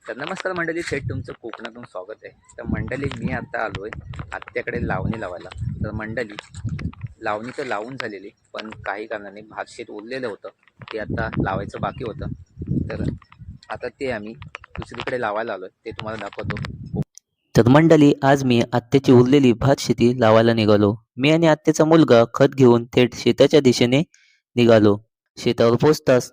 तर नमस्कार मंडळी, थेट तुमचं कोकणातून स्वागत आहे. तर मंडळी, मी आता आलोय आत्याकडे लावणी लावायला. तर मंडळी, लावणी तर लावून झालेली, पण काही कारणाने भातशेत उरलेलं होतं, ते आता लावायचं बाकी होतं. तर आता ते आम्ही दुसरीकडे लावायला आलोय, ते तुम्हाला दाखवतो. तर मंडळी, आज मी आत्याची उरलेली भात शेती लावायला निघालो. मी आणि आत्याचा मुलगा खत घेऊन थेट शेताच्या दिशेने निघालो. शेतावर पोहोचताच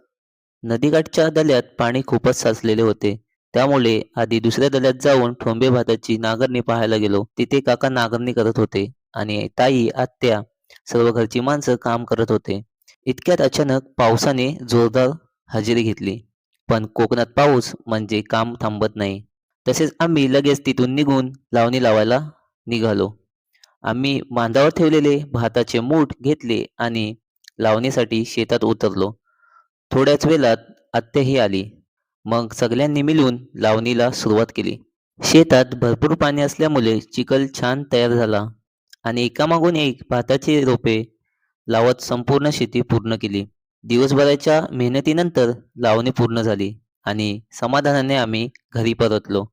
नदीकाठच्या दल्यात पाणी खूपच साचलेले होते. त्यामुळे आधी दुसऱ्या दल्यात जाऊन ठोंबे भाताची नांगरणी पाहायला गेलो. तिथे काका नांगरणी करत होते आणि ताई, आत्या, सर्व घरची माणसं काम करत होते. इतक्यात अचानक पावसाने जोरदार हजेरी घेतली. पण कोकणात पाऊस म्हणजे काम थांबत नाही. तसेच आम्ही लगेच तिथून निघून लावणी लावायला निघालो. आम्ही बांधावर ठेवलेले भाताचे मूठ घेतले आणि लावणीसाठी शेतात उतरलो. थोड्याच वेळात आत्याही आली. मग सगळ्यांनी मिळून लावणीला सुरुवात केली. शेतात भरपूर पाणी असल्यामुळे चिखल छान तयार झाला आणि एकामागून एक भाताची रोपे लावत संपूर्ण शेती पूर्ण केली. दिवसभराच्या मेहनतीनंतर लावणी पूर्ण झाली आणि समाधानाने आम्ही घरी परतलो.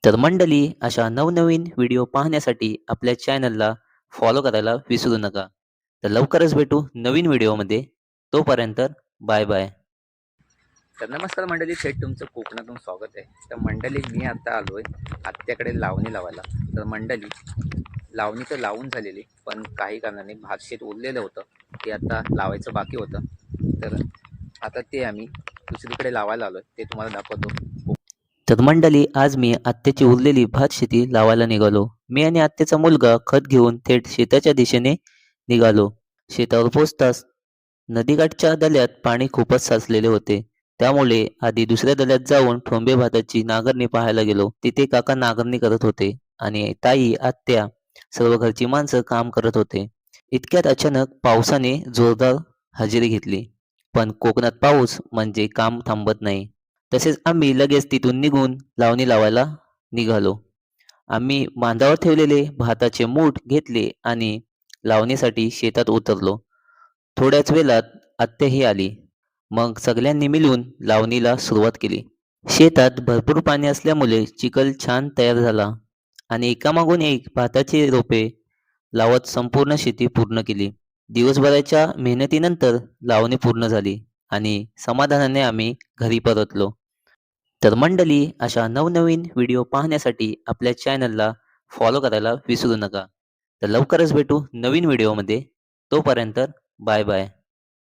तर मंडळी, अशा नवनवीन व्हिडिओ पाहण्यासाठी आपल्या चॅनलला फॉलो करायला विसरू नका. तर लवकरच भेटू नवीन व्हिडिओमध्ये. तोपर्यंत बाय बाय. तर नमस्कार मंडळी, थेट तुमचं कोकणातून स्वागत आहे. तर मंडळी, मी आता आलोय आत्याकडे लावणी लावायला. तर मंडळी, लावणी तर लावून झालेली, पण काही कारणाने भातशेत उरलेलं होतं, ते आता लावायचं बाकी होतं. तर आता ते आम्ही दुसरीकडे लावायला आलोय, ते तुम्हाला दाखवतो. तर मंडळी, आज मी आत्याची उरलेली भात शेती लावायला निघालो. मी आणि आत्याचा मुलगा खत घेऊन थेट शेताच्या दिशेने निघालो. शेतावर पोहोचताच नदीकाठच्या दल्यात पाणी खूपच साचलेले होते. त्यामुळे आधी दुसऱ्या दल्यात जाऊन ठोंबे भाताची नांगरणी पाहायला गेलो. तिथे काका नांगरणी करत होते आणि ताई, आत्या, सर्व घरची माणसं काम करत होते. इतक्यात अचानक पावसाने जोरदार हजेरी घेतली. पण कोकणात पाऊस म्हणजे काम थांबत नाही. तसेच आम्ही लगेच तिथून निघून लावणी लावायला निघालो. आम्ही बांधावर ठेवलेले भाताचे मूठ घेतले आणि लावणीसाठी शेतात उतरलो. थोड्याच वेळात आत्याही आली. मग सगळ्यांनी मिळून लावणीला सुरुवात केली. शेतात भरपूर पाणी असल्यामुळे चिखल छान तयार झाला आणि एकामागून एक भाताची रोपे लावत संपूर्ण शेती पूर्ण केली. दिवसभराच्या मेहनतीनंतर लावणी पूर्ण झाली आणि समाधानाने आम्ही घरी परतलो. तर मंडळी, अशा नवनवीन व्हिडिओ पाहण्यासाठी आपल्या चॅनलला फॉलो करायला विसरू नका. तर लवकरच भेटू नवीन व्हिडिओमध्ये. तोपर्यंत बाय बाय.